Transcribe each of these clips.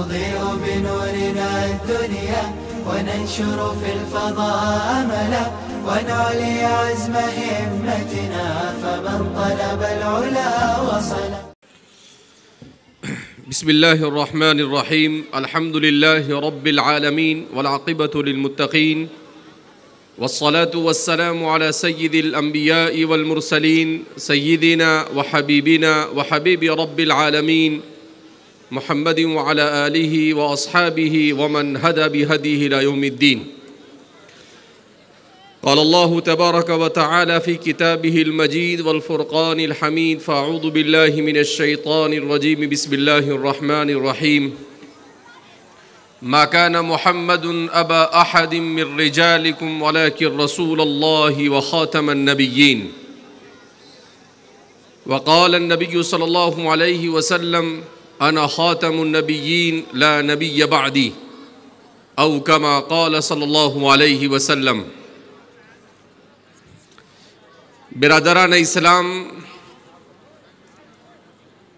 نضيء بنورنا الدنيا وننشر في الفضاء أملا ونعلي عزم همتنا فمن طلب العلا وصل. بسم الله الرحمن الرحيم. الحمد لله رب العالمين والعاقبة للمتقين والصلاة والسلام على سيد الأنبياء والمرسلين سيدنا وحبيبنا وحبيب رب العالمين محمد وعلى آله وأصحابه ومن هدى بهديه إلى يوم الدين. قال الله تبارك وتعالى في كتابه المجيد والفرقان الحميد فأعوذ بالله من الشيطان الرجيم بسم الله الرحمن الرحيم. ما كان محمد أبا أحد من رجالكم ولكن رسول الله وخاتم النبيين. وقال النبي صلى الله عليه وسلم أنا خاتم النبيين لا نبي بعدي أو كما قال صلی اللہ علیہ وسلم. برادران اسلام،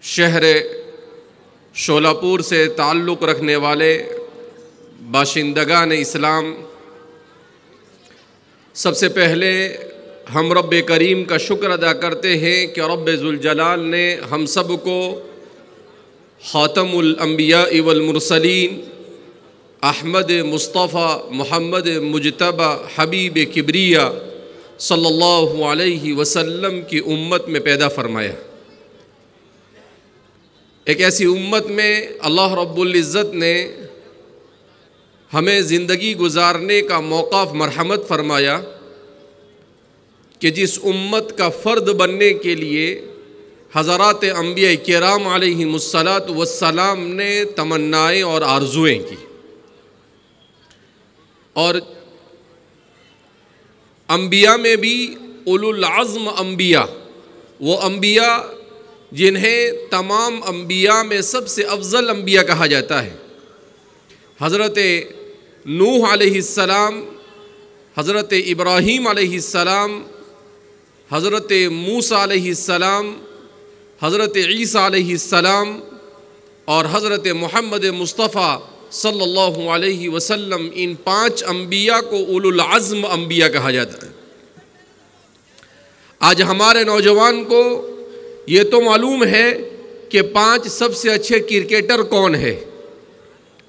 شہر شولاپور سے تعلق رکھنے والے باشندگان اسلام، سب سے پہلے ہم رب کریم کا شکر ادا کرتے ہیں کہ رب ذوالجلال نے ہم سب کو خاتم الانبیاء والمرسلین احمد مصطفیٰ محمد مجتبی حبیب کبریہ صلی اللہ علیہ وسلم کی امت میں پیدا فرمایا. ایک ایسی امت میں اللہ رب العزت نے ہمیں زندگی گزارنے کا موقع مرحمت فرمایا کہ جس امت کا فرد بننے کے لیے حضرات انبیاء کرام علیہم السلام نے تمنائیں اور آرزویں کی، اور انبیاء میں بھی اولو العزم انبیاء، وہ انبیاء جنہیں تمام انبیاء میں سب سے افضل انبیاء کہا جاتا ہے. حضرت نوح علیہ السلام، حضرت ابراہیم علیہ السلام، حضرت موسیٰ علیہ السلام، حضرت عیسیٰ علیہ السلام اور حضرت محمد مصطفیٰ صلی اللہ علیہ وسلم، ان 5 انبیاء کو اولو العزم انبیاء کہا جاتا ہے. آج ہمارے نوجوان کو یہ تو معلوم ہے کہ 5 سب سے اچھے کرکٹر کون ہے.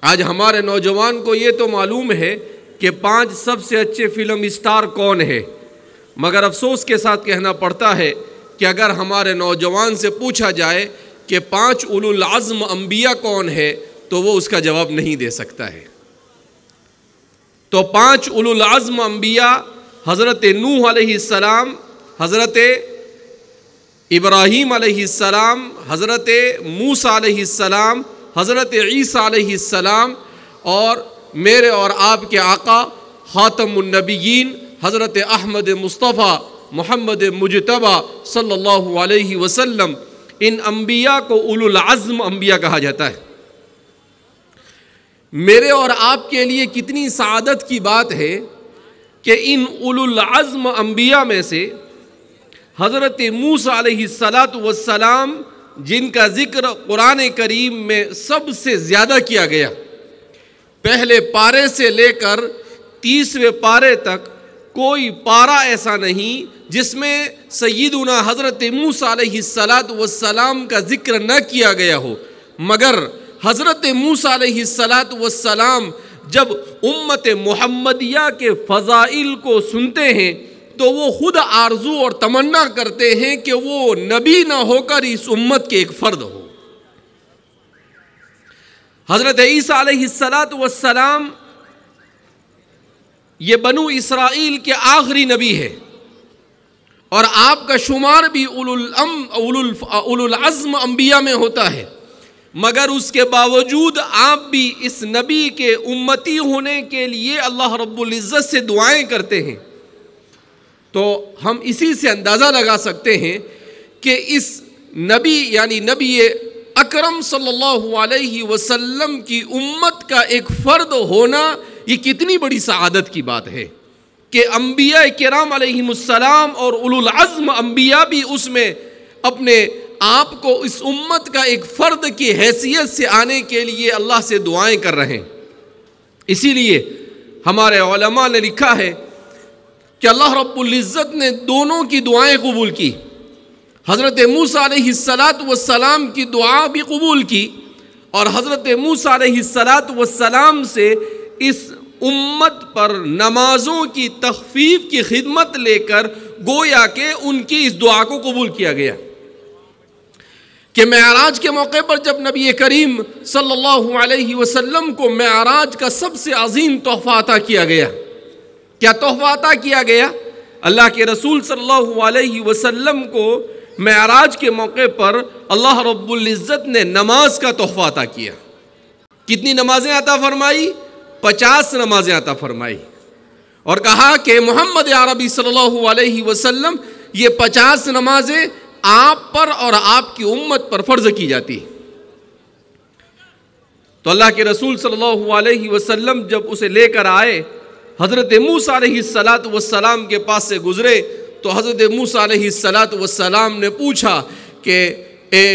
آج ہمارے نوجوان کو یہ تو معلوم ہے کہ 5 سب سے اچھے فلم اسٹار کون ہے، مگر افسوس کے ساتھ کہنا پڑتا ہے کہ اگر ہمارے نوجوان سے پوچھا جائے کہ 5 اولو العزم انبیاء کون ہے تو وہ اس کا جواب نہیں دے سکتا ہے. تو 5 اولو العزم انبیاء حضرت نوح علیہ السلام، حضرت ابراہیم علیہ السلام، حضرت موسیٰ علیہ السلام، حضرت عیسیٰ علیہ السلام اور میرے اور آپ کے آقا خاتم النبیین حضرت احمد مصطفیٰ محمد مجتبی صلی اللہ علیہ وسلم، ان انبیاء کو اولو العزم انبیاء کہا جاتا ہے. میرے اور آپ کے لیے کتنی سعادت کی بات ہے کہ ان اولو العزم انبیاء میں سے حضرت موسیٰ علیہ السلام، جن کا ذکر قرآن کریم میں سب سے زیادہ کیا گیا، پہلے پارے سے لے کر 30ویں پارے تک کوئی پارہ ایسا نہیں جس میں سیدنا حضرت موسیٰ علیہ السلام کا ذکر نہ کیا گیا ہو. مگر حضرت موسیٰ علیہ السلام جب امت محمدیہ کے فضائل کو سنتے ہیں تو وہ خود آرزو اور تمنا کرتے ہیں کہ وہ نبی نہ ہو کر اس امت کے ایک فرد ہو. حضرت عیسیٰ علیہ السلام یہ بنو اسرائیل کے آخری نبی ہے اور آپ کا شمار بھی اولو العزم انبیاء میں ہوتا ہے، مگر اس کے باوجود آپ بھی اس نبی کے امتی ہونے کے لیے اللہ رب العزت سے دعائیں کرتے ہیں. تو ہم اسی سے اندازہ لگا سکتے ہیں کہ اس نبی یعنی نبی اکرم صلی اللہ علیہ وسلم کی امت کا ایک فرد ہونا یہ کتنی بڑی سعادت کی بات ہے کہ انبیاء کرام علیہم السلام اور اولو العزم انبیاء بھی اس میں اپنے آپ کو اس امت کا ایک فرد کی حیثیت سے آنے کے لیے اللہ سے دعائیں کر رہے ہیں۔ اسی لیے ہمارے علماء نے لکھا ہے کہ اللہ رب العزت نے دونوں کی دعائیں قبول کی۔ حضرت موسیٰ علیہ السلام کی دعا بھی قبول کی، اور حضرت موسیٰ علیہ السلام سے اس امت پر نمازوں کی تخفیف کی خدمت لے کر گویا کہ ان کی اس دعا کو قبول کیا گیا کہ معراج کے موقع پر جب نبی کریم صلی اللہ علیہ وسلم کو معراج کا سب سے عظیم تحفہ عطا کیا گیا۔ کیا تحفہ عطا کیا گیا؟ اللہ کے رسول صلی اللہ علیہ وسلم کو معراج کے موقع پر اللہ رب العزت نے نماز کا تحفہ عطا کیا۔ کتنی نمازیں عطا فرمائی؟ 50 نمازیں عطا فرمائی، اور کہا کہ محمد عربی صلی اللہ علیہ وسلم یہ 50 نمازیں آپ پر اور آپ کی امت پر فرض کی جاتی۔ تو اللہ کے رسول صلی اللہ علیہ وسلم جب اسے لے کر آئے، حضرت موسیٰ علیہ السلام کے پاس سے گزرے تو حضرت موسیٰ علیہ السلام نے پوچھا کہ اے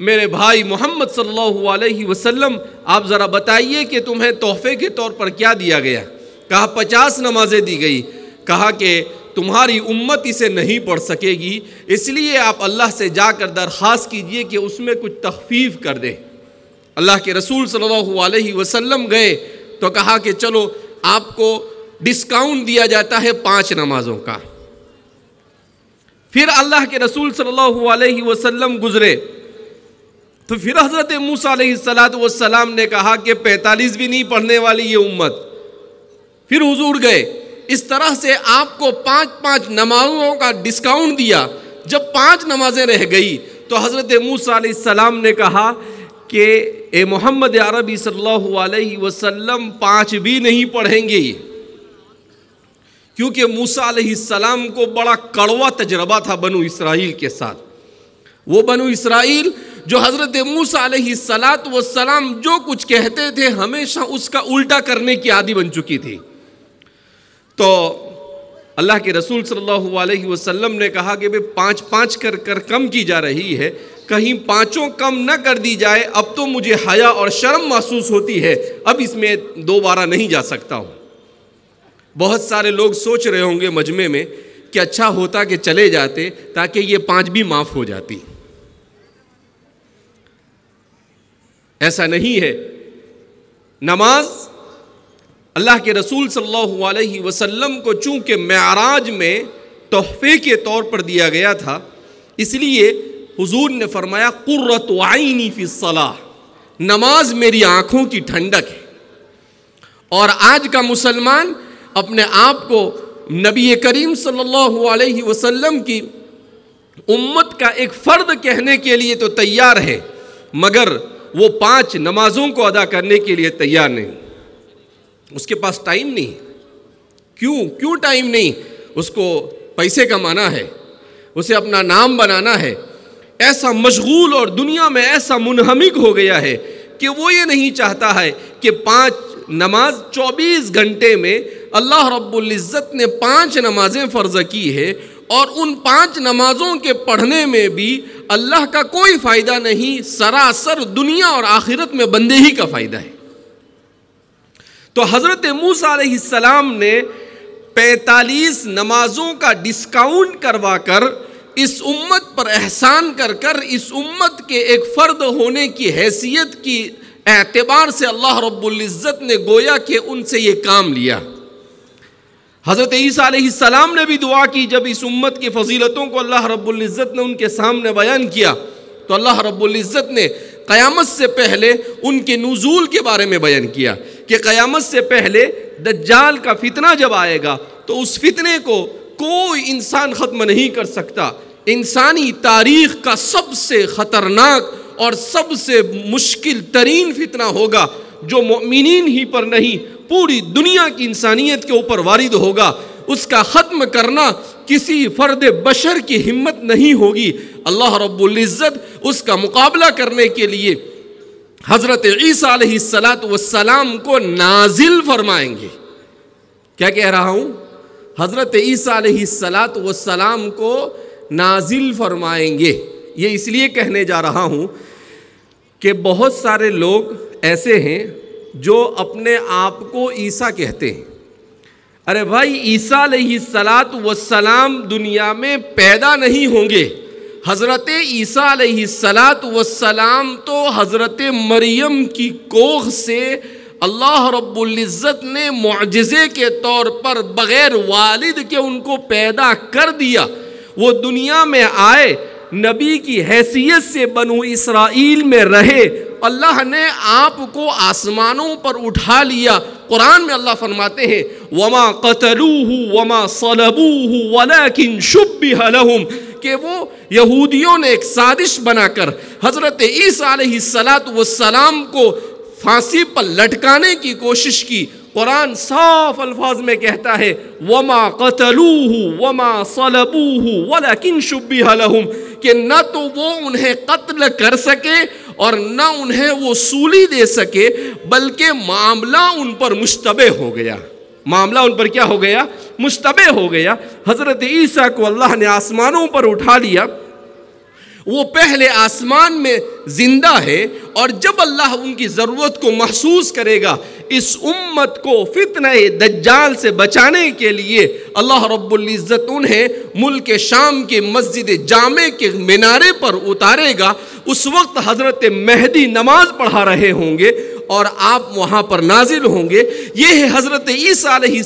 میرے بھائی محمد صلی اللہ علیہ وسلم، آپ ذرا بتائیے کہ تمہیں تحفے کے طور پر کیا دیا گیا؟ کہا 50 نمازیں دی گئی۔ کہا کہ تمہاری امت اسے نہیں پڑھ سکے گی، اس لیے آپ اللہ سے جا کر درخواست کیجئے کہ اس میں کچھ تخفیف کر دے۔ اللہ کے رسول صلی اللہ علیہ وسلم گئے تو کہا کہ چلو آپ کو ڈسکاؤنٹ دیا جاتا ہے 5 نمازوں کا۔ پھر اللہ کے رسول صلی اللہ علیہ وسلم گزرے تو پھر حضرت موسیٰ علیہ السلام نے کہا کہ 45 بھی نہیں پڑھنے والی یہ امت۔ پھر حضور گئے، اس طرح سے آپ کو 5 نمازوں کا ڈسکاؤنٹ دیا۔ جب 5 نمازیں رہ گئی تو حضرت موسیٰ علیہ السلام نے کہا کہ اے محمد عربی صلی اللہ علیہ وسلم 5 بھی نہیں پڑھیں گے، کیونکہ موسیٰ علیہ السلام کو بڑا کڑوا تجربہ تھا بنو اسرائیل کے ساتھ۔ وہ بنو اسرائیل جو حضرت موسیٰ علیہ السلام جو کچھ کہتے تھے ہمیشہ اس کا الٹا کرنے کی عادی بن چکی تھی۔ تو اللہ کے رسول صلی اللہ علیہ وسلم نے کہا کہ 5 کر کم کی جا رہی ہے، کہیں 5 کم نہ کر دی جائے، اب تو مجھے حیا اور شرم محسوس ہوتی ہے، اب اس میں دوبارہ نہیں جا سکتا ہوں۔ بہت سارے لوگ سوچ رہے ہوں گے مجمع میں کہ اچھا ہوتا کہ چلے جاتے تاکہ یہ 5 بھی معاف ہو جاتی۔ ایسا نہیں ہے۔ نماز اللہ کے رسول صلی اللہ علیہ وسلم کو چونکہ معراج میں تحفے کے طور پر دیا گیا تھا، اس لیے حضور نے فرمایا قرۃ عینی فی الصلاۃ، نماز میری آنکھوں کی ٹھنڈک ہے۔ اور آج کا مسلمان اپنے آپ کو نبی کریم صلی اللہ علیہ وسلم کی امت کا ایک فرد کہنے کے لیے تو تیار ہے، مگر وہ 5 نمازوں کو ادا کرنے کے لیے تیار نہیں۔ اس کے پاس ٹائم نہیں۔ کیوں ٹائم نہیں؟ اس کو پیسے کمانا ہے، اسے اپنا نام بنانا ہے، ایسا مشغول اور دنیا میں ایسا منہمک ہو گیا ہے کہ وہ یہ نہیں چاہتا ہے کہ 5 نماز 24 گھنٹے میں اللہ رب العزت نے 5 نمازیں فرض کی ہے، اور ان 5 نمازوں کے پڑھنے میں بھی اللہ کا کوئی فائدہ نہیں، سراسر دنیا اور آخرت میں بندے ہی کا فائدہ ہے۔ تو حضرت موسیٰ علیہ السلام نے 45 نمازوں کا ڈسکاؤنٹ کروا کر اس امت پر احسان کر اس امت کے ایک فرد ہونے کی حیثیت کی اعتبار سے اللہ رب العزت نے گویا کہ ان سے یہ کام لیا۔ حضرت عیسیٰ علیہ السلام نے بھی دعا کی، جب اس امت کی فضیلتوں کو اللہ رب العزت نے ان کے سامنے بیان کیا تو اللہ رب العزت نے قیامت سے پہلے ان کے نزول کے بارے میں بیان کیا کہ قیامت سے پہلے دجال کا فتنہ جب آئے گا تو اس فتنے کو کوئی انسان ختم نہیں کر سکتا۔ انسانی تاریخ کا سب سے خطرناک اور سب سے مشکل ترین فتنہ ہوگا جو مومنین ہی پر نہیں پوری دنیا کی انسانیت کے اوپر وارد ہوگا۔ اس کا ختم کرنا کسی فرد بشر کی ہمت نہیں ہوگی۔ اللہ رب العزت اس کا مقابلہ کرنے کے لیے حضرت عیسیٰ علیہ السلام کو نازل فرمائیں گے۔ کیا کہہ رہا ہوں؟ حضرت عیسیٰ علیہ السلام کو نازل فرمائیں گے۔ یہ اس لیے کہنے جا رہا ہوں کہ بہت سارے لوگ ایسے ہیں جو اپنے آپ کو عیسیٰ کہتے ہیں. ارے بھائی، عیسیٰ علیہ السلام دنیا میں پیدا نہیں ہوں گے. حضرت عیسیٰ علیہ السلام تو حضرت مریم کی کوکھ سے اللہ رب العزت نے معجزے کے طور پر بغیر والد کے ان کو پیدا کر دیا. وہ دنیا میں آئے، نبی کی حیثیت سے بنو اسرائیل میں رہے، اللہ نے آپ کو آسمانوں پر اٹھا لیا. قرآن میں اللہ فرماتے ہیں وَمَا قَتَلُوهُ وَمَا صَلَبُوهُ وَلَكِنْ شُبِّهَ لَهُمْ، کہ وہ یہودیوں نے ایک سازش بنا کر حضرت عیسیٰ علیہ السلام کو پھانسی پر لٹکانے کی کوشش کی. قرآن صاف الفاظ میں کہتا ہے وَمَا قَتَلُوهُ وَمَا صَلَبُوهُ وَلَكِنْ شُبِّهَ لَهُمْ، کہ نہ تو وہ انہیں قتل کر سکے اور نہ انہیں وہ سولی دے سکے، بلکہ معاملہ ان پر مشتبہ ہو گیا. معاملہ ان پر کیا ہو گیا؟ مشتبہ ہو گیا. حضرت عیسیٰ کو اللہ نے آسمانوں پر اٹھا لیا. وہ پہلے آسمان میں زندہ ہے، اور جب اللہ ان کی ضرورت کو محسوس کرے گا، اس امت کو فتنہ دجال سے بچانے کے لیے اللہ رب العزت انہیں ملک شام کے مسجد جامع کے مینارے پر اتارے گا. اس وقت حضرت مہدی نماز پڑھا رہے ہوں گے اور آپ وہاں پر نازل ہوں گے. یہ ہے حضرت عیسیٰ علیہ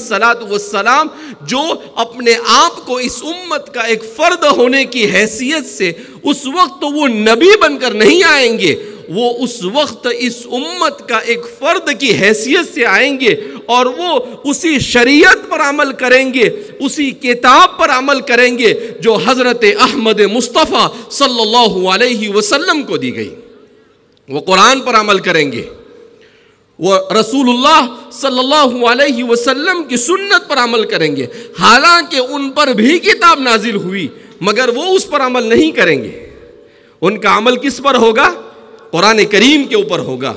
السلام، جو اپنے آپ کو اس امت کا ایک فرد ہونے کی حیثیت سے اس وقت وہ نبی بن کر نہیں آئیں گے، وہ اس وقت اس امت کا ایک فرد کی حیثیت سے آئیں گے، اور وہ اسی شریعت پر عمل کریں گے، اسی کتاب پر عمل کریں گے جو حضرت احمد مصطفیٰ صلی اللہ علیہ وسلم کو دی گئی. وہ قرآن پر عمل کریں گے، وہ رسول اللہ صلی اللہ علیہ وسلم کی سنت پر عمل کریں گے. حالانکہ ان پر بھی کتاب نازل ہوئی، مگر وہ اس پر عمل نہیں کریں گے. ان کا عمل کس پر ہوگا؟ قرآن کریم کے اوپر ہوگا.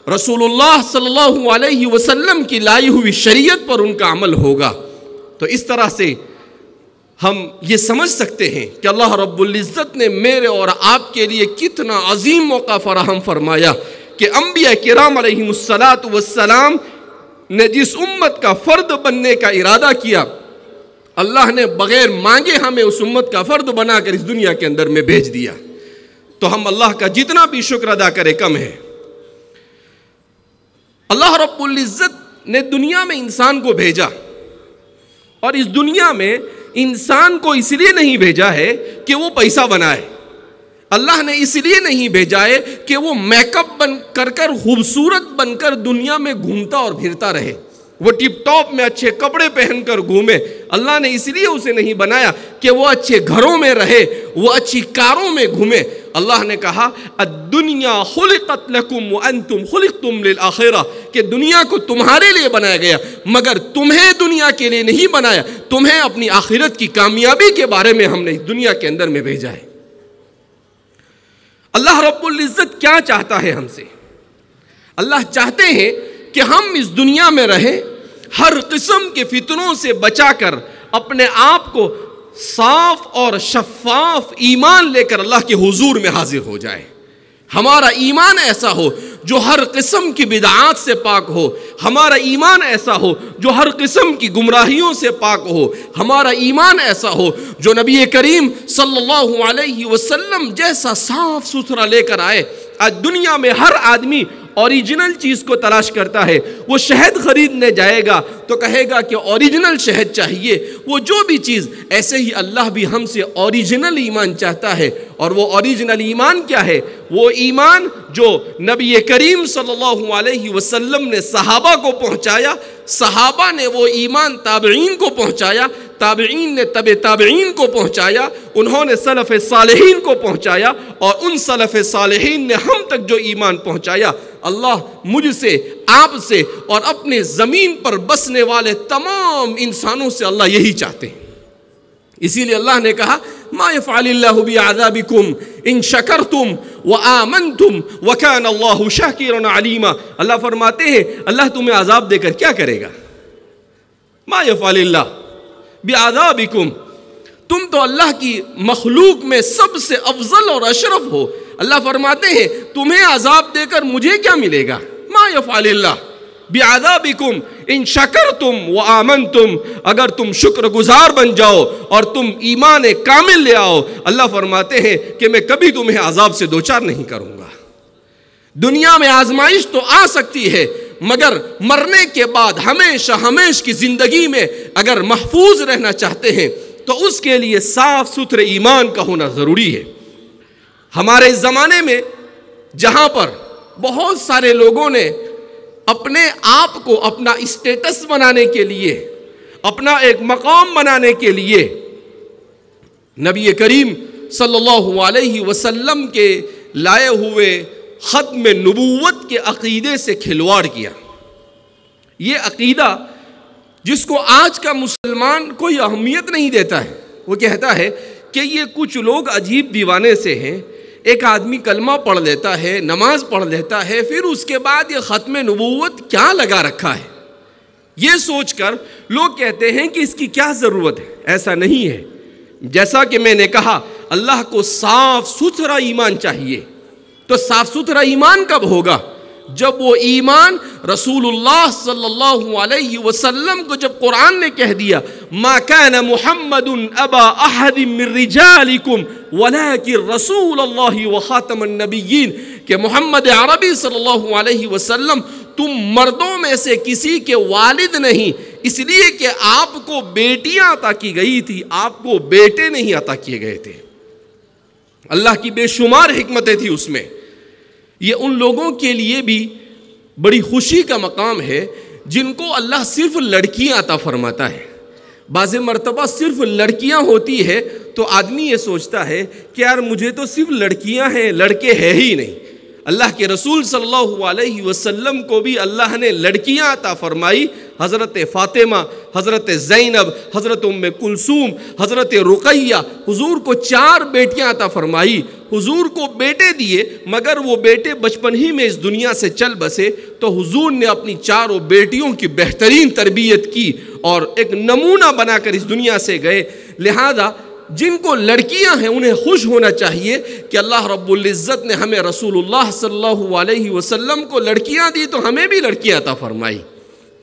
رسول اللہ صلی اللہ علیہ وسلم کی لائی ہوئی شریعت پر ان کا عمل ہوگا. تو اس طرح سے ہم یہ سمجھ سکتے ہیں کہ اللہ رب العزت نے میرے اور آپ کے لیے کتنا عظیم موقع فراہم فرمایا کہ انبیاء کرام علیہم السلام نے جس امت کا فرد بننے کا ارادہ کیا، اللہ نے بغیر مانگے ہمیں اس امت کا فرد بنا کر اس دنیا کے اندر میں بھیج دیا. تو ہم اللہ کا جتنا بھی شکر ادا کرے کم ہے. اللہ رب العزت نے دنیا میں انسان کو بھیجا، اور اس دنیا میں انسان کو اس لیے نہیں بھیجا ہے کہ وہ پیسہ بنائے. اللہ نے اس لیے نہیں بھیجا ہے کہ وہ میک اپ بن کر خوبصورت بن کر دنیا میں گھومتا اور پھرتا رہے، وہ ٹپ ٹاپ میں اچھے کپڑے پہن کر گھومے. اللہ نے اس لیے اسے نہیں بنایا کہ وہ اچھے گھروں میں رہے، وہ اچھی کاروں میں گھومے. اللہ نے کہا الدنیا خلقت لکم وانتم خلقتم للآخرہ، کہ دنیا کو تمہارے لیے بنایا گیا، مگر تمہیں دنیا کے لیے نہیں بنایا، تمہیں اپنی آخرت کی کامیابی کے بارے میں ہم نے اس دنیا کے اندر میں بھیجا ہے. اللہ رب العزت کیا چاہتا ہے ہم سے؟ اللہ چاہتے ہیں کہ ہم اس دنیا میں رہیں، ہر قسم کے فتنوں سے بچا کر اپنے آپ کو صاف اور شفاف ایمان لے کر اللہ کے حضور میں حاضر ہو جائے. ہمارا ایمان ایسا ہو جو ہر قسم کی بدعات سے پاک ہو، ہمارا ایمان ایسا ہو جو ہر قسم کی گمراہیوں سے پاک ہو، ہمارا ایمان ایسا ہو جو نبی کریم صلی اللہ علیہ وسلم جیسا صاف ستھرا لے کر آئے. آج دنیا میں ہر آدمی اوریجنل چیز کو تلاش کرتا ہے. وہ شہد خریدنے جائے گا تو کہے گا کہ اوریجنل شہد چاہیے. وہ جو بھی چیز، ایسے ہی اللہ بھی ہم سے اوریجنل ایمان چاہتا ہے. اور وہ اوریجنل ایمان کیا ہے؟ وہ ایمان جو نبی کریم صلی اللہ علیہ وسلم نے صحابہ کو پہنچایا، صحابہ نے وہ ایمان تابعین کو پہنچایا، تابعین نے تابعین کو پہنچایا، انہوں نے سلف صالحین کو پہنچایا، اور ان سلف صالحین نے ہم تک جو ایمان پہنچایا. اللہ مجھ سے، آپ سے اور اپنے زمین پر بسنے والے تمام انسانوں سے اللہ یہی چاہتے ہیں. اسی لیے اللہ نے کہا ما يفعل اللہ بعذابکم ان شکرتم وآمنتم وکان اللہ شاکرا علیما. اللہ فرماتے ہیں اللہ تمہیں عذاب دے کر کیا کرے گا؟ ما يفعل اللہ بعذابکم، تم تو اللہ کی مخلوق میں سب سے افضل اور اشرف ہو. اللہ فرماتے ہیں تمہیں عذاب دے کر مجھے کیا ملے گا؟ ما یفعل اللہ بعذابکم ان شکرتم وآمنتم، اگر تم شکر گزار بن جاؤ اور تم ایمان کامل لے آؤ، اللہ فرماتے ہیں کہ میں کبھی تمہیں عذاب سے دوچار نہیں کروں گا. دنیا میں آزمائش تو آ سکتی ہے، مگر مرنے کے بعد ہمیشہ کی زندگی میں اگر محفوظ رہنا چاہتے ہیں تو اس کے لیے صاف ستھرے ایمان کا ہونا ضروری ہے. ہمارے زمانے میں جہاں پر بہت سارے لوگوں نے اپنے آپ کو اپنا اسٹیٹس بنانے کے لیے، اپنا ایک مقام بنانے کے لیے نبی کریم صلی اللہ علیہ وسلم کے لائے ہوئے ختم نبوت کے عقیدے سے کھلواڑ کیا. یہ عقیدہ جس کو آج کا مسلمان کوئی اہمیت نہیں دیتا ہے، وہ کہتا ہے کہ یہ کچھ لوگ عجیب دیوانے سے ہیں. ایک آدمی کلمہ پڑھ لیتا ہے، نماز پڑھ لیتا ہے، پھر اس کے بعد یہ ختم نبوت کیا لگا رکھا ہے. یہ سوچ کر لوگ کہتے ہیں کہ اس کی کیا ضرورت ہے. ایسا نہیں ہے. جیسا کہ میں نے کہا اللہ کو صاف ستھرا ایمان چاہیے. تو صاف ستھرا ایمان کب ہوگا؟ جب وہ ایمان رسول اللہ صلی اللہ علیہ وسلم کو جب قرآن نے کہہ دیا ما کان محمد ابا احد من رجالکم ولکن رسول اللہ وخاتم النبیین، کہ محمد عربی صلی اللہ علیہ وسلم تم مردوں میں سے کسی کے والد نہیں، اس لیے کہ آپ کو بیٹیاں عطا کی گئی تھی، آپ کو بیٹے نہیں عطا کیے گئے تھے. اللہ کی بے شمار حکمتیں تھی اس میں. یہ ان لوگوں کے لیے بھی بڑی خوشی کا مقام ہے جن کو اللہ صرف لڑکیاں عطا فرماتا ہے. بعض مرتبہ صرف لڑکیاں ہوتی ہے تو آدمی یہ سوچتا ہے کہ یار مجھے تو صرف لڑکیاں ہیں، لڑکے ہیں ہی نہیں. اللہ کے رسول صلی اللہ علیہ وسلم کو بھی اللہ نے لڑکیاں عطا فرمائی. حضرت فاطمہ، حضرت زینب، حضرت ام کلثوم، حضرت رقیہ، حضور کو 4 بیٹیاں عطا فرمائی. حضور کو بیٹے دیے مگر وہ بیٹے بچپن ہی میں اس دنیا سے چل بسے، تو حضور نے اپنی 4 بیٹیوں کی بہترین تربیت کی اور ایک نمونہ بنا کر اس دنیا سے گئے. لہذا جن کو لڑکیاں ہیں انہیں خوش ہونا چاہیے کہ اللہ رب العزت نے ہمیں رسول اللہ صلی اللہ علیہ وسلم کو لڑکیاں دی تو ہمیں بھی لڑکیاں عطا فرمائی.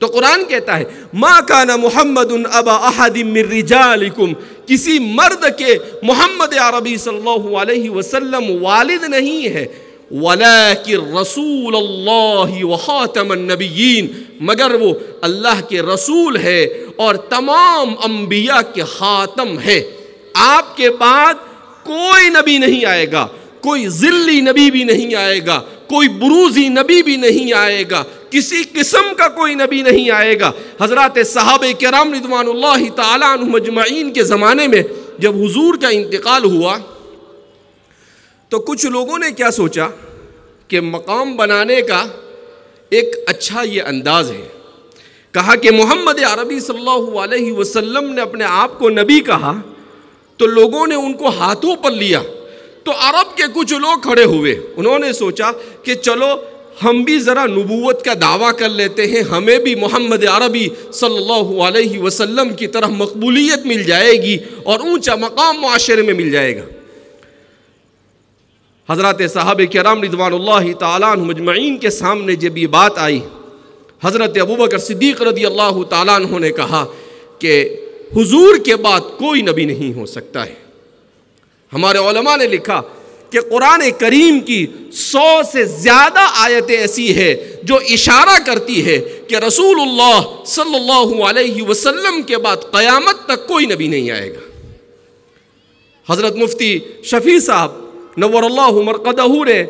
تو قرآن کہتا ہے ما کان محمد ابا احد من رجالکم، کسی مرد کے محمد عربی صلی اللہ علیہ وسلم والد نہیں ہے، ولیکن رسول اللہ وخاتم النبیین، مگر وہ اللہ کے رسول ہے اور تمام انبیاء کے خاتم ہے. آپ کے بعد کوئی نبی نہیں آئے گا، کوئی ذلی نبی بھی نہیں آئے گا، کوئی بروزی نبی بھی نہیں آئے گا، کسی قسم کا کوئی نبی نہیں آئے گا. حضرات صحابہ کرام رضوان اللہ تعالی عنہم اجمعین کے زمانے میں جب حضور کا انتقال ہوا تو کچھ لوگوں نے کیا سوچا کہ مقام بنانے کا ایک اچھا یہ انداز ہے. کہا کہ محمد عربی صلی اللہ علیہ وسلم نے اپنے آپ کو نبی کہا تو لوگوں نے ان کو ہاتھوں پر لیا. تو عرب کے کچھ لوگ کھڑے ہوئے، انہوں نے سوچا کہ چلو ہم بھی ذرا نبوت کا دعویٰ کر لیتے ہیں، ہمیں بھی محمد عربی صلی اللہ علیہ وسلم کی طرح مقبولیت مل جائے گی اور اونچا مقام معاشرے میں مل جائے گا. حضرات صحابہ کرام رضوان اللہ تعالیٰ عنہم اجمعین کے سامنے جب یہ بات آئی، حضرت ابوبکر صدیق رضی اللہ تعالیٰ عنہ نے کہا کہ حضور کے بعد کوئی نبی نہیں ہو سکتا ہے. ہمارے علماء نے لکھا کہ قرآن کریم کی 100 سے زیادہ آیتیں ایسی ہے جو اشارہ کرتی ہے کہ رسول اللہ صلی اللہ علیہ وسلم کے بعد قیامت تک کوئی نبی نہیں آئے گا. حضرت مفتی شفیع صاحب نور اللہ مرقدہ نے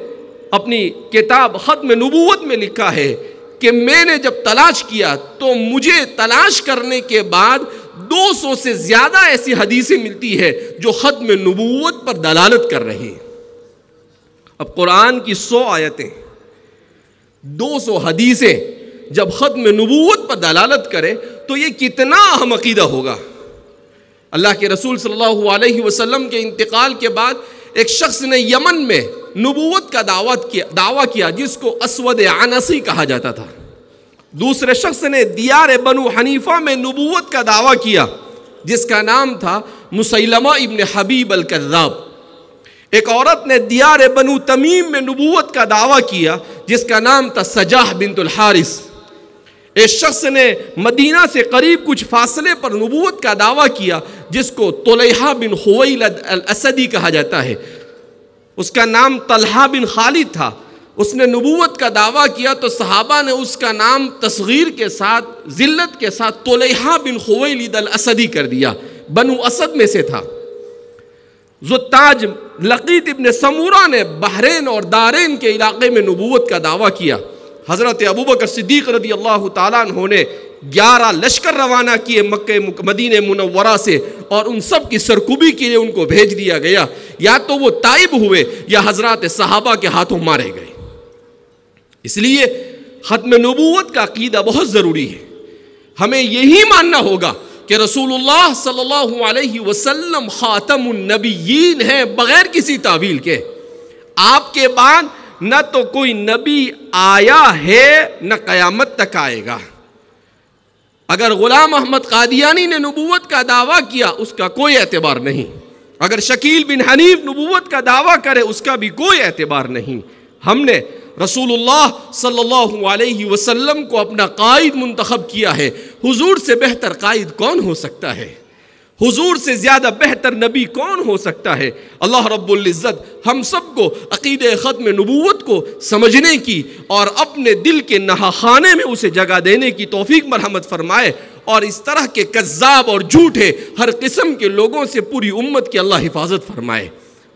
اپنی کتاب ختم نبوت میں لکھا ہے کہ میں نے جب تلاش کیا تو مجھے تلاش کرنے کے بعد 200 سے زیادہ ایسی حدیثیں ملتی ہے جو ختم نبوت پر دلالت کر رہی ہیں. اب قرآن کی 100 آیتیں، 200 حدیثیں جب ختم نبوت پر دلالت کرے تو یہ کتنا اہم عقیدہ ہوگا. اللہ کے رسول صلی اللہ علیہ وسلم کے انتقال کے بعد ایک شخص نے یمن میں نبوت کا دعویٰ کیا جس کو اسود عنسی کہا جاتا تھا. دوسرے شخص نے دیار بنو حنیفہ میں نبوت کا دعویٰ کیا جس کا نام تھا مسیلمہ ابن حبیب الکذاب، ایک عورت نے دیار بنو تمیم میں نبوت کا دعویٰ کیا جس کا نام تھا سجاح بنت الحارث۔ اس شخص نے مدینہ سے قریب کچھ فاصلے پر نبوت کا دعویٰ کیا جس کو طلیحہ بن خویلد الاسدی کہا جاتا ہے۔ اس کا نام طلحہ بن خالد تھا۔ اس نے نبوت کا دعویٰ کیا تو صحابہ نے اس کا نام تصغیر کے ساتھ، ذلت کے ساتھ طلیحہ بن خویلد الاسدی کر دیا، بنو اسد میں سے تھا۔ ذوالتاج لقیط ابن سمورہ نے بحرین اور دارین کے علاقے میں نبوت کا دعویٰ کیا۔ حضرت ابوبکر صدیق رضی اللہ تعالیٰ عنہ نے 11 لشکر روانہ کیے مکہ مدینہ منورہ سے، اور ان سب کی سرکوبی کے لیے ان کو بھیج دیا گیا۔ یا تو وہ تائب ہوئے یا حضرات صحابہ کے ہاتھوں مارے گئے۔ اس لیے ختم نبوت کا عقیدہ بہت ضروری ہے۔ ہمیں یہی ماننا ہوگا کہ رسول اللہ صلی اللہ علیہ وسلم خاتم النبیین ہیں بغیر کسی تعویل کے۔ آپ کے بعد نہ تو کوئی نبی آیا ہے نہ قیامت تک آئے گا۔ اگر غلام احمد قادیانی نے نبوت کا دعویٰ کیا اس کا کوئی اعتبار نہیں، اگر شکیل بن حنیف نبوت کا دعویٰ کرے اس کا بھی کوئی اعتبار نہیں۔ ہم نے رسول اللہ صلی اللہ علیہ وسلم کو اپنا قائد منتخب کیا ہے۔ حضور سے بہتر قائد کون ہو سکتا ہے؟ حضور سے زیادہ بہتر نبی کون ہو سکتا ہے؟ اللہ رب العزت ہم سب کو عقیدہ ختم نبوت کو سمجھنے کی اور اپنے دل کے نہا خانے میں اسے جگہ دینے کی توفیق مرحمت فرمائے، اور اس طرح کے کذاب اور جھوٹے ہر قسم کے لوگوں سے پوری امت کی اللہ حفاظت فرمائے۔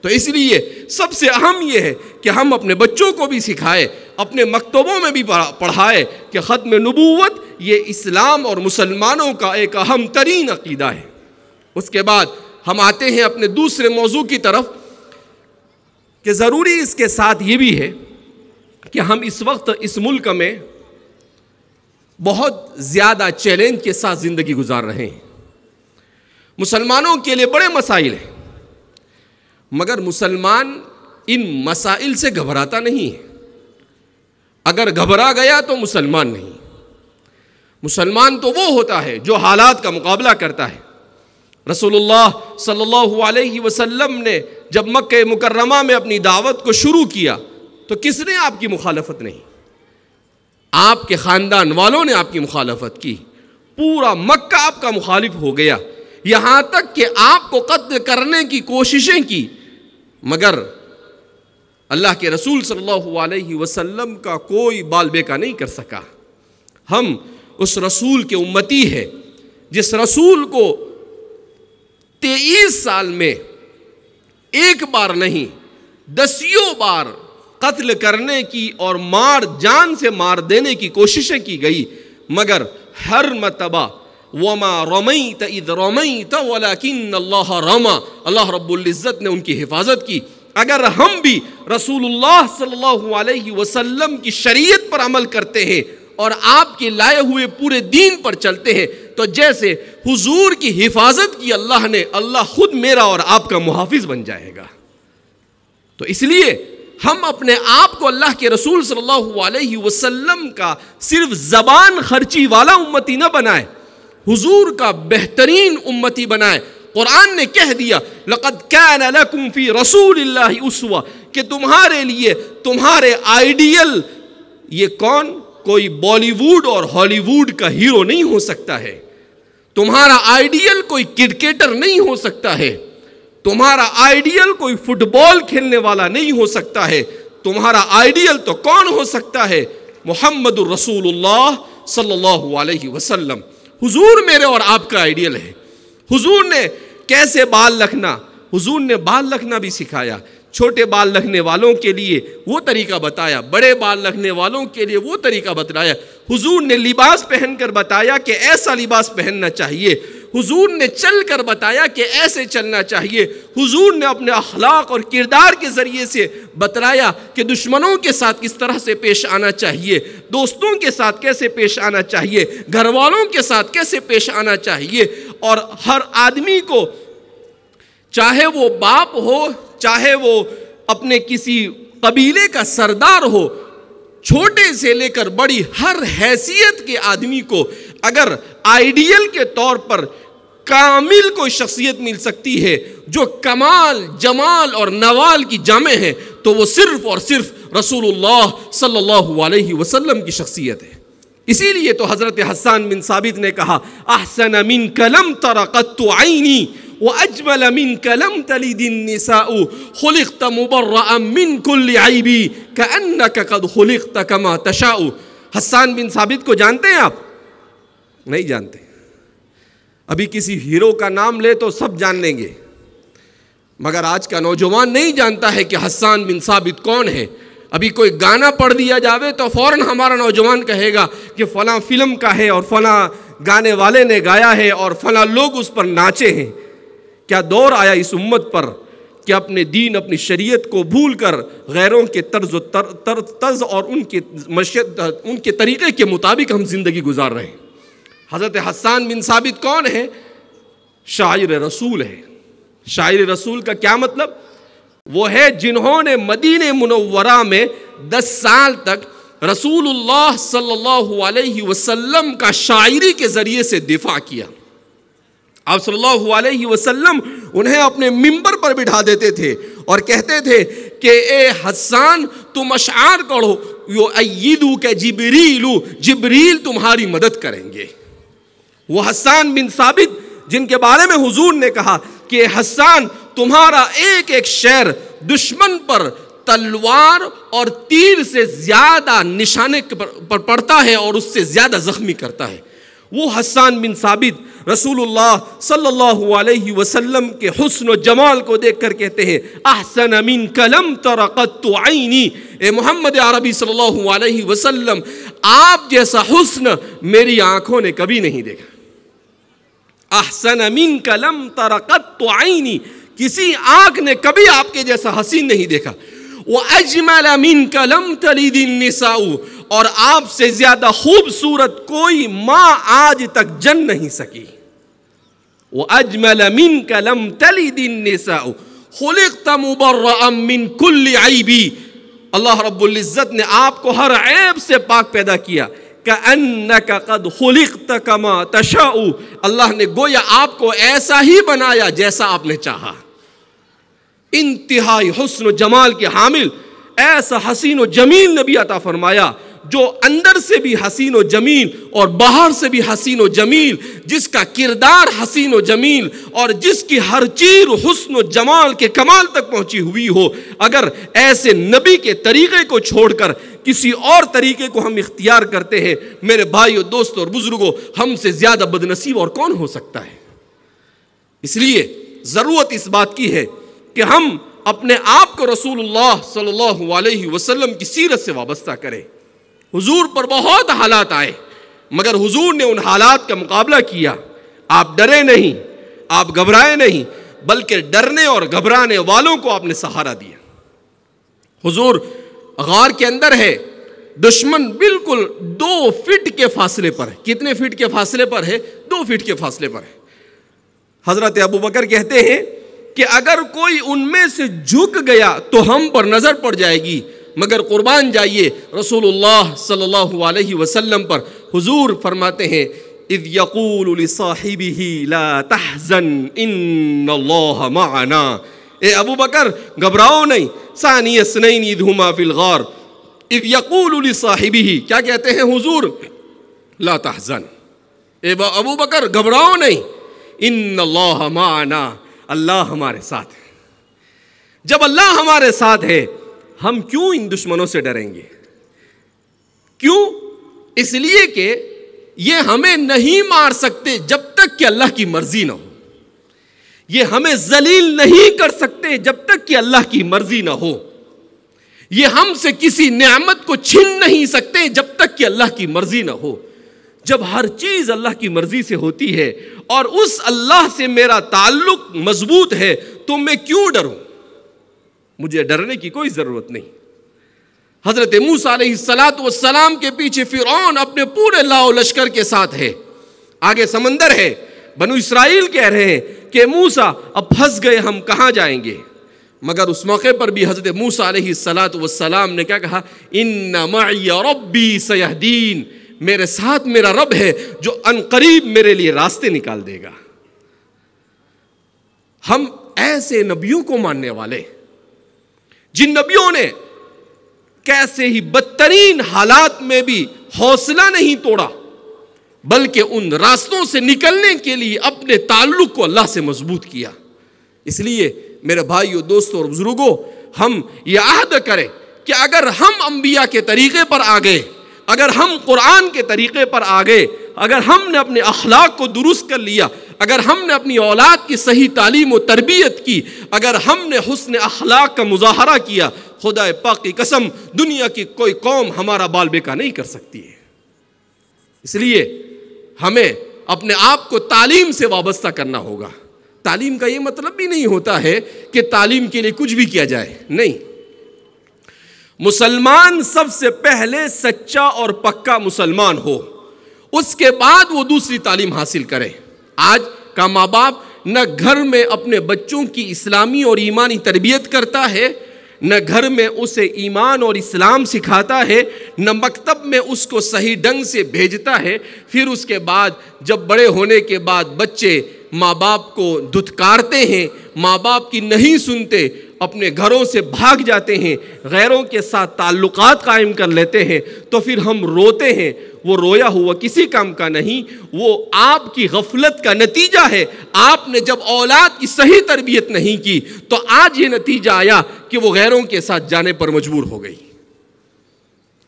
تو اس لیے سب سے اہم یہ ہے کہ ہم اپنے بچوں کو بھی سکھائے، اپنے مکتبوں میں بھی پڑھائے کہ ختم نبوت یہ اسلام اور مسلمانوں کا ایک اہم ترین عقیدہ ہے۔ اس کے بعد ہم آتے ہیں اپنے دوسرے موضوع کی طرف کہ ضروری اس کے ساتھ یہ بھی ہے کہ ہم اس وقت اس ملک میں بہت زیادہ چیلنج کے ساتھ زندگی گزار رہے ہیں۔ مسلمانوں کے لیے بڑے مسائل ہیں، مگر مسلمان ان مسائل سے گھبراتا نہیں ہے۔ اگر گھبرا گیا تو مسلمان نہیں۔ مسلمان تو وہ ہوتا ہے جو حالات کا مقابلہ کرتا ہے۔ رسول اللہ صلی اللہ علیہ وسلم نے جب مکہ مکرمہ میں اپنی دعوت کو شروع کیا تو کس نے آپ کی مخالفت نہیں؟ آپ کے خاندان والوں نے آپ کی مخالفت کی، پورا مکہ آپ کا مخالف ہو گیا، یہاں تک کہ آپ کو قتل کرنے کی کوششیں کی، مگر اللہ کے رسول صلی اللہ علیہ وسلم کا کوئی بال بیکا نہیں کر سکا۔ ہم اس رسول کے امتی ہیں جس رسول کو 23 سال میں ایک بار نہیں 10 بار قتل کرنے کی اور جان سے مار دینے کی کوششیں کی گئی، مگر ہر مرتبہ وما رمیت اذ رمیت ولکن اللہ رما، اللہ رب العزت نے ان کی حفاظت کی۔ اگر ہم بھی رسول اللہ صلی اللہ علیہ وسلم کی شریعت پر عمل کرتے ہیں اور آپ کے لائے ہوئے پورے دین پر چلتے ہیں تو جیسے حضور کی حفاظت کی اللہ نے، اللہ خود میرا اور آپ کا محافظ بن جائے گا۔ تو اس لیے ہم اپنے آپ کو اللہ کے رسول صلی اللہ علیہ وسلم کا صرف زبان خرچی والا امتی نہ بنائے، حضور کا بہترین امتی بنائے۔ قرآن نے کہہ دیا لَقَدْ كَانَ لَكُمْ فِي رَسُولِ اللَّهِ أُسْوَةٌ، کہ تمہارے لیے تمہارے آئیڈیل یہ کون؟ کوئی بالی ووڈ اور ہالی ووڈ کا ہیرو نہیں ہو سکتا ہے، تمہارا آئیڈیل کوئی کرکٹر نہیں ہو سکتا ہے، تمہارا آئیڈیل کوئی فٹ بال کھیلنے والا نہیں ہو سکتا ہے، تمہارا آئیڈیل تو کون ہو سکتا ہے؟ محمد الرسول اللہ صلی اللہ علیہ وسلم۔ حضور میرے اور آپ کا آئیڈیل ہے۔ حضور نے کیسے بال رکھنا، حضور نے بال رکھنا بھی سکھایا، چھوٹے بال رکھنے والوں کے لیے وہ طریقہ بتایا، بڑے بال رکھنے والوں کے لیے وہ طریقہ بتلایا۔ حضور نے لباس پہن کر بتایا کہ ایسا لباس پہننا چاہیے، حضور نے چل کر بتایا کہ ایسے چلنا چاہیے، حضور نے اپنے اخلاق اور کردار کے ذریعے سے بتلایا کہ دشمنوں کے ساتھ کس طرح سے پیش آنا چاہیے، دوستوں کے ساتھ کیسے پیش آنا چاہیے، گھر والوں کے ساتھ کیسے پیش آنا چاہیے۔ اور ہر آدمی کو، چاہے وہ باپ ہو، چاہے وہ اپنے کسی قبیلے کا سردار ہو، چھوٹے سے لے کر بڑی ہر حیثیت کے آدمی کو اگر آئیڈیل کے طور پر کامل کوئی شخصیت مل سکتی ہے جو کمال جمال اور نوال کی جامع ہے تو وہ صرف اور صرف رسول اللہ صلی اللہ علیہ وسلم کی شخصیت ہے۔ اسی لیے تو حضرت حسان بن ثابت نے کہا احسن منک لم تر قط عینی واجمل منک لم تلد النساء خلقت مبرئا من كل عیب کانک قد خلقت کما تشاء۔ حسان بن ثابت کو جانتے ہیں آپ؟ نہیں جانتے۔ ابھی کسی ہیرو کا نام لے تو سب جان لیں گے، مگر آج کا نوجوان نہیں جانتا ہے کہ حسان بن ثابت کون ہے۔ ابھی کوئی گانا پڑھ دیا جاوے تو فوراً ہمارا نوجوان کہے گا کہ فلاں فلم کا ہے اور فلاں گانے والے نے گایا ہے اور فلاں لوگ اس پر ناچے ہیں۔ کیا دور آیا اس امت پر کہ اپنے دین اپنی شریعت کو بھول کر غیروں کے طرز اور ان کے طریقے کے مطابق ہم زندگی گزار رہے ہیں۔ حضرت حسان بن ثابت کون ہے؟ شاعر رسول ہے۔ شاعر رسول کا کیا مطلب؟ وہ ہے جنہوں نے مدینہ منورہ میں 10 سال تک رسول اللہ صلی اللہ علیہ وسلم کا شاعری کے ذریعے سے دفاع کیا۔ آپ صلی اللہ علیہ وسلم انہیں اپنے منبر پر بٹھا دیتے تھے اور کہتے تھے کہ اے حسان تم اشعار پڑھو، یؤیدک جبریل، جبریل تمہاری مدد کریں گے۔ وہ حسان بن ثابت جن کے بارے میں حضور نے کہا کہ حسان تمہارا ایک ایک شعر دشمن پر تلوار اور تیر سے زیادہ نشانے پر پڑتا ہے اور اس سے زیادہ زخمی کرتا ہے۔ وہ حسان بن ثابت رسول اللہ صلی اللہ علیہ وسلم کے حسن و جمال کو دیکھ کر کہتے ہیں احسن منک لم تر قط عینی، اے محمد عربی صلی اللہ علیہ وسلم آپ جیسا حسن میری آنکھوں نے کبھی نہیں دیکھا۔ احسن منک لم تر قط عینی، کسی آنکھ نے کبھی آپ کے جیسا حسین نہیں دیکھا۔ وَأَجْمَلَ مِنْكَ لَمْ تَلِدِ النِّسَاءُ، اور آپ سے زیادہ خوبصورت کوئی ماں آج تک جن نہیں سکی۔ وَأَجْمَلَ مِنْكَ لَمْ تَلِدِ النِّسَاءُ خُلِقْتَ مُبَرَّأً مِنْ كُلِّ عَيْبِ، اللہ رب العزت نے آپ کو ہر عیب سے پاک پیدا کیا۔ كَأَنَّكَ قَدْ خُلِقْتَ كَمَا تَشَاءُ، اللہ نے گویا آپ کو ایسا ہی بنایا جیسا آپ نے چاہا۔ انتہائی حسن و جمال کے حامل ایسا حسین و جمیل نبی عطا فرمایا جو اندر سے بھی حسین و جمیل اور باہر سے بھی حسین و جمیل، جس کا کردار حسین و جمیل اور جس کی ہر چیز حسن و جمال کے کمال تک پہنچی ہوئی ہو۔ اگر ایسے نبی کے طریقے کو چھوڑ کر کسی اور طریقے کو ہم اختیار کرتے ہیں، میرے بھائیو دوستو اور بزرگوں، ہم سے زیادہ بدنصیب اور کون ہو سکتا ہے؟ اس لیے ضرورت اس بات کی ہے کہ ہم اپنے آپ کو رسول اللہ صلی اللہ علیہ وسلم کی سیرت سے وابستہ کریں۔ حضور پر بہت حالات آئے مگر حضور نے ان حالات کا مقابلہ کیا۔ آپ ڈرے نہیں، آپ گھبرائے نہیں، بلکہ ڈرنے اور گھبرانے والوں کو آپ نے سہارا دیا۔ حضور غار کے اندر ہے، دشمن بالکل 2 فٹ کے فاصلے پر ہے۔ کتنے فٹ کے فاصلے پر ہے؟ 2 فٹ کے فاصلے پر ہے۔ حضرت ابو بکر کہتے ہیں کہ اگر کوئی ان میں سے جھک گیا تو ہم پر نظر پڑ جائے گی، مگر قربان جائیے رسول اللہ صلی اللہ علیہ وسلم پر۔ حضور فرماتے ہیں اذ یقول لصاحبہ لا تحزن ان اللہ معنا، اے ابو بکر گھبراؤ نہیں، ثانی اثنین اذ ہما فی الغار، اذ یقول لصاحبہ، کیا کہتے ہیں حضور؟ لا تحزن، اے ابو بکر گھبراؤ نہیں، ان اللہ معنا، اللہ ہمارے ساتھ ہے۔ جب اللہ ہمارے ساتھ ہے ہم کیوں ان دشمنوں سے ڈریں گے؟ کیوں؟ اس لیے کہ یہ ہمیں نہیں مار سکتے جب تک کہ اللہ کی مرضی نہ ہو، یہ ہمیں ذلیل نہیں کر سکتے جب تک کہ اللہ کی مرضی نہ ہو، یہ ہم سے کسی نعمت کو چھین نہیں سکتے جب تک کہ اللہ کی مرضی نہ ہو۔ جب ہر چیز اللہ کی مرضی سے ہوتی ہے اور اس اللہ سے میرا تعلق مضبوط ہے تو میں کیوں ڈروں؟ مجھے ڈرنے کی کوئی ضرورت نہیں۔ حضرت موسیٰ علیہ السلام کے پیچھے فرعون اپنے پورے لاؤ لشکر کے ساتھ ہے، آگے سمندر ہے، بنو اسرائیل کہہ رہے ہیں کہ موسیٰ اب پھنس گئے، ہم کہاں جائیں گے؟ مگر اس موقع پر بھی حضرت موسیٰ علیہ السلام نے کیا کہا؟ ان معی ربی سیہدین، میرے ساتھ میرا رب ہے جو عنقریب میرے لیے راستے نکال دے گا۔ ہم ایسے نبیوں کو ماننے والے جن نبیوں نے کیسے ہی بدترین حالات میں بھی حوصلہ نہیں توڑا، بلکہ ان راستوں سے نکلنے کے لیے اپنے تعلق کو اللہ سے مضبوط کیا۔ اس لیے میرے بھائیو، دوستوں اور بزرگوں، ہم یہ عہد کریں کہ اگر ہم انبیاء کے طریقے پر آ گئے، اگر ہم قرآن کے طریقے پر آ گئے، اگر ہم نے اپنے اخلاق کو درست کر لیا، اگر ہم نے اپنی اولاد کی صحیح تعلیم و تربیت کی، اگر ہم نے حسن اخلاق کا مظاہرہ کیا، خدا پاک کی قسم دنیا کی کوئی قوم ہمارا بال بیکا نہیں کر سکتی ہے۔ اس لیے ہمیں اپنے آپ کو تعلیم سے وابستہ کرنا ہوگا۔ تعلیم کا یہ مطلب بھی نہیں ہوتا ہے کہ تعلیم کے لیے کچھ بھی کیا جائے، نہیں۔ مسلمان سب سے پہلے سچا اور پکا مسلمان ہو، اس کے بعد وہ دوسری تعلیم حاصل کرے۔ آج کا ماں باپ نہ گھر میں اپنے بچوں کی اسلامی اور ایمانی تربیت کرتا ہے، نہ گھر میں اسے ایمان اور اسلام سکھاتا ہے، نہ مکتب میں اس کو صحیح ڈھنگ سے بھیجتا ہے۔ پھر اس کے بعد جب بڑے ہونے کے بعد بچے ماں باپ کو دھتکارتے ہیں، ماں باپ کی نہیں سنتے، اپنے گھروں سے بھاگ جاتے ہیں، غیروں کے ساتھ تعلقات قائم کر لیتے ہیں، تو پھر ہم روتے ہیں۔ وہ رویا ہوا کسی کام کا نہیں، وہ آپ کی غفلت کا نتیجہ ہے۔ آپ نے جب اولاد کی صحیح تربیت نہیں کی تو آج یہ نتیجہ آیا کہ وہ غیروں کے ساتھ جانے پر مجبور ہو گئی۔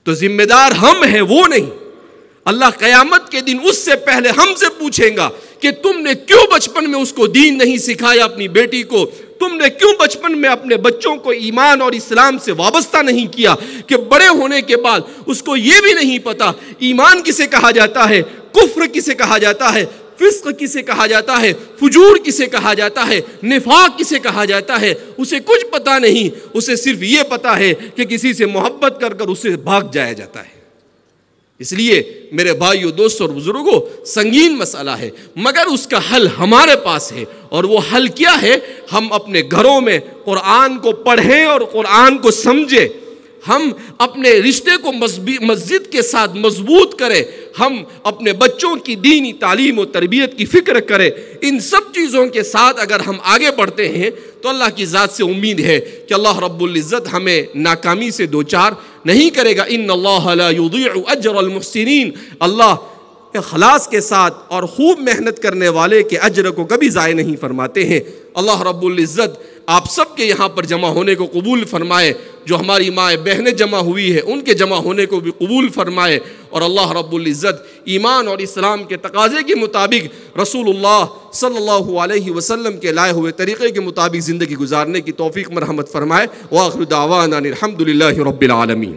تو ذمہ دار ہم ہیں، وہ نہیں۔ اللہ قیامت کے دن اس سے پہلے ہم سے پوچھیں گا کہ تم نے کیوں بچپن میں اس کو دین نہیں سکھایا، اپنی بیٹی کو تم نے کیوں بچپن میں اپنے بچوں کو ایمان اور اسلام سے وابستہ نہیں کیا کہ بڑے ہونے کے بعد اس کو یہ بھی نہیں پتا ایمان کسے کہا جاتا ہے، کفر کسے کہا جاتا ہے، فسق کسے کہا جاتا ہے، فجور کسے کہا جاتا ہے، نفاق کسے کہا جاتا ہے۔ اسے کچھ پتا نہیں، اسے صرف یہ پتا ہے کہ کسی سے محبت کر کر اسے بھاگ جایا جاتا ہے۔ اس لیے میرے بھائیو، دوستوں اور بزرگوں، سنگین مسئلہ ہے، مگر اس کا حل ہمارے پاس ہے۔ اور وہ حل کیا ہے؟ ہم اپنے گھروں میں قرآن کو پڑھیں اور قرآن کو سمجھیں، ہم اپنے رشتے کو مسجد کے ساتھ مضبوط کریں، ہم اپنے بچوں کی دینی تعلیم و تربیت کی فکر کریں۔ ان سب چیزوں کے ساتھ اگر ہم آگے بڑھتے ہیں تو اللہ کی ذات سے امید ہے کہ اللہ رب العزت ہمیں ناکامی سے دوچار نہیں کرے گا۔ ان اللہ لا یضیع اجر المحسنین، اللہ اخلاص کے ساتھ اور خوب محنت کرنے والے کے اجر کو کبھی ضائع نہیں فرماتے ہیں۔ اللہ رب العزت آپ سب کے یہاں پر جمع ہونے کو قبول فرمائے، جو ہماری مائیں بہنیں جمع ہوئی ہے ان کے جمع ہونے کو بھی قبول فرمائے، اور اللہ رب العزت ایمان اور اسلام کے تقاضے کے مطابق رسول اللہ صلی اللہ علیہ وسلم کے لائے ہوئے طریقے کے مطابق زندگی گزارنے کی توفیق مرحمت فرمائے۔ وآخر دعوانا الحمد للہ رب العالمین۔